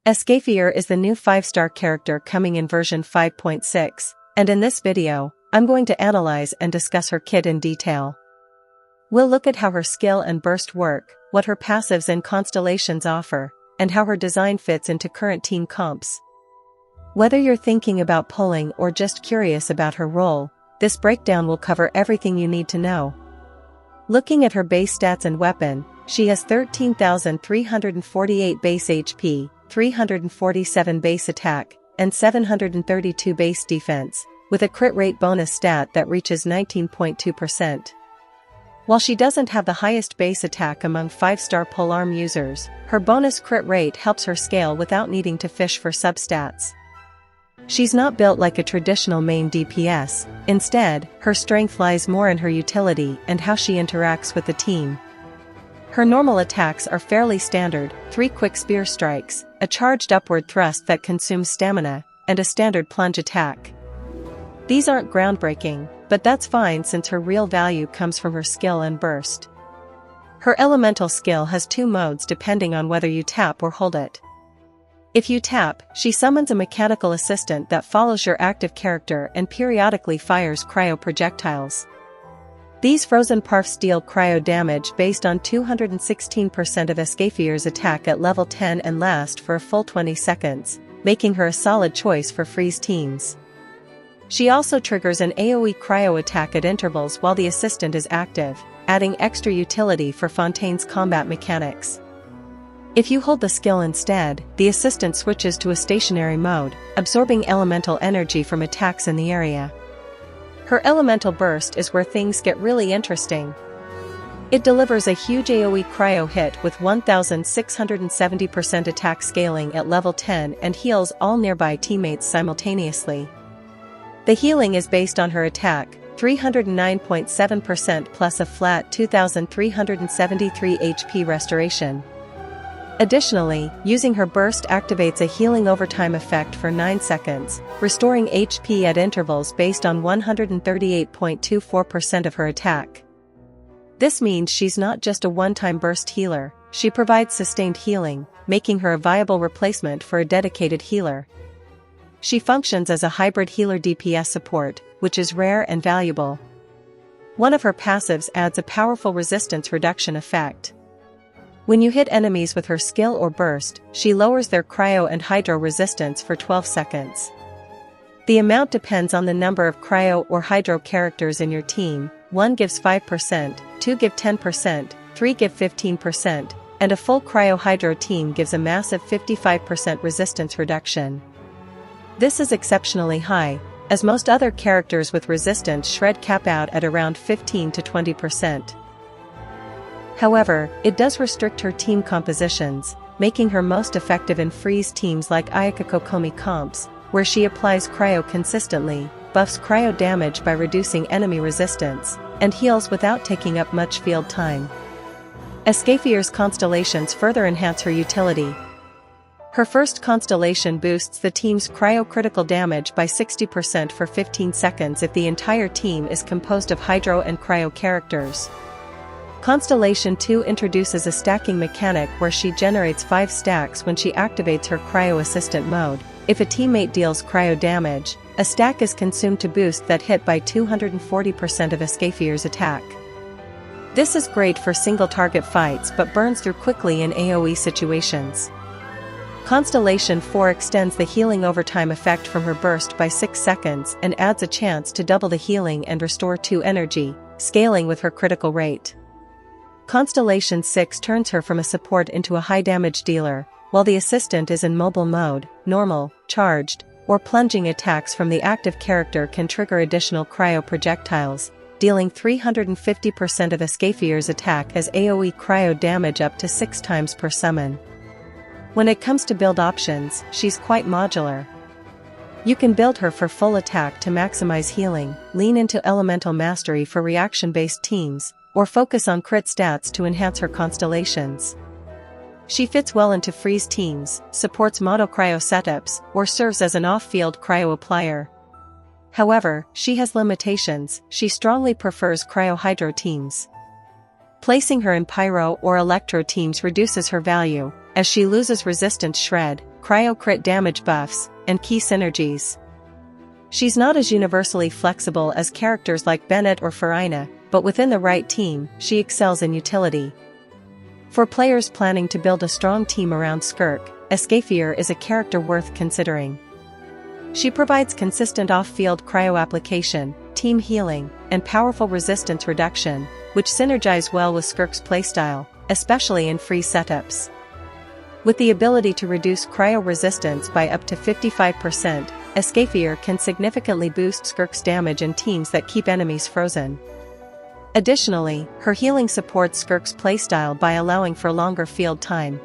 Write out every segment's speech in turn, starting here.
ESCOFFIER'S is the new 5-star character coming in version 5.6, and in this video, I'm going to analyze and discuss her kit in detail. We'll look at how her skill and burst work, what her passives and constellations offer, and how her design fits into current team comps. Whether you're thinking about pulling or just curious about her role, this breakdown will cover everything you need to know. Looking at her base stats and weapon, she has 13,348 base HP, 347 base attack, and 732 base defense, with a crit rate bonus stat that reaches 19.2%. While she doesn't have the highest base attack among 5-star polearm users, her bonus crit rate helps her scale without needing to fish for substats. She's not built like a traditional main DPS, instead, her strength lies more in her utility and how she interacts with the team. Her normal attacks are fairly standard: 3 quick spear strikes, a charged upward thrust that consumes stamina, and a standard plunge attack. These aren't groundbreaking, but that's fine since her real value comes from her skill and burst. Her elemental skill has 2 modes depending on whether you tap or hold it. If you tap, she summons a mechanical assistant that follows your active character and periodically fires cryo projectiles. These frozen parfs deal cryo damage based on 216% of ESCOFFIER'S attack at level 10 and last for a full 20 seconds, making her a solid choice for freeze teams. She also triggers an AoE cryo attack at intervals while the assistant is active, adding extra utility for Fontaine's combat mechanics. If you hold the skill instead, the assistant switches to a stationary mode, absorbing elemental energy from attacks in the area. Her elemental burst is where things get really interesting. It delivers a huge AoE cryo hit with 1670% attack scaling at level 10 and heals all nearby teammates simultaneously. The healing is based on her attack, 309.7% plus a flat 2373 HP restoration. Additionally, using her burst activates a healing overtime effect for 9 seconds, restoring HP at intervals based on 138.24% of her attack. This means she's not just a one-time burst healer, she provides sustained healing, making her a viable replacement for a dedicated healer. She functions as a hybrid healer DPS support, which is rare and valuable. One of her passives adds a powerful resistance reduction effect. When you hit enemies with her skill or burst, she lowers their cryo and hydro resistance for 12 seconds. The amount depends on the number of cryo or hydro characters in your team. 1 gives 5%, 2 give 10%, 3 give 15%, and a full cryo hydro team gives a massive 55% resistance reduction. This is exceptionally high, as most other characters with resistance shred cap out at around 15 to 20%. However, it does restrict her team compositions, making her most effective in freeze teams like Ayakakokomi comps, where she applies cryo consistently, buffs cryo damage by reducing enemy resistance, and heals without taking up much field time. ESCOFFIER'S constellations further enhance her utility. Her first constellation boosts the team's cryo critical damage by 60% for 15 seconds if the entire team is composed of hydro and cryo characters. Constellation 2 introduces a stacking mechanic where she generates 5 stacks when she activates her cryo assistant mode. If a teammate deals cryo damage, a stack is consumed to boost that hit by 240% of ESCOFFIER'S attack. This is great for single target fights but burns through quickly in AoE situations. Constellation 4 extends the healing overtime effect from her burst by 6 seconds and adds a chance to double the healing and restore 2 energy, scaling with her critical rate. Constellation 6 turns her from a support into a high damage dealer, while the assistant is in mobile mode. Normal, charged, or plunging attacks from the active character can trigger additional cryo projectiles, dealing 350% of ESCOFFIER'S attack as AoE cryo damage up to 6 times per summon. When it comes to build options, she's quite modular. You can build her for full attack to maximize healing, lean into elemental mastery for reaction-based teams, or focus on crit stats to enhance her constellations. She fits well into freeze teams, supports mono cryo setups, or serves as an off-field cryo applier. However, she has limitations. She strongly prefers cryo hydro teams. Placing her in pyro or electro teams reduces her value, as she loses resistance shred, cryo crit damage buffs, and key synergies. She's not as universally flexible as characters like Bennett or Farina, but within the right team, she excels in utility. For players planning to build a strong team around Skirk, ESCOFFIER'S is a character worth considering. She provides consistent off-field cryo application, team healing, and powerful resistance reduction, which synergize well with Skirk's playstyle, especially in free setups. With the ability to reduce cryo resistance by up to 55%, ESCOFFIER'S can significantly boost Skirk's damage in teams that keep enemies frozen. Additionally, her healing supports Skirk's playstyle by allowing for longer field time.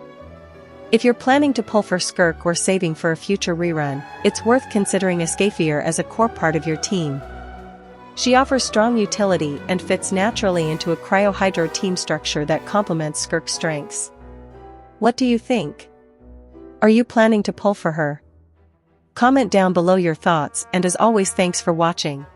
If you're planning to pull for Skirk or saving for a future rerun, it's worth considering ESCOFFIER'S as a core part of your team. She offers strong utility and fits naturally into a cryo-hydro team structure that complements Skirk's strengths. What do you think? Are you planning to pull for her? Comment down below your thoughts, and as always, thanks for watching.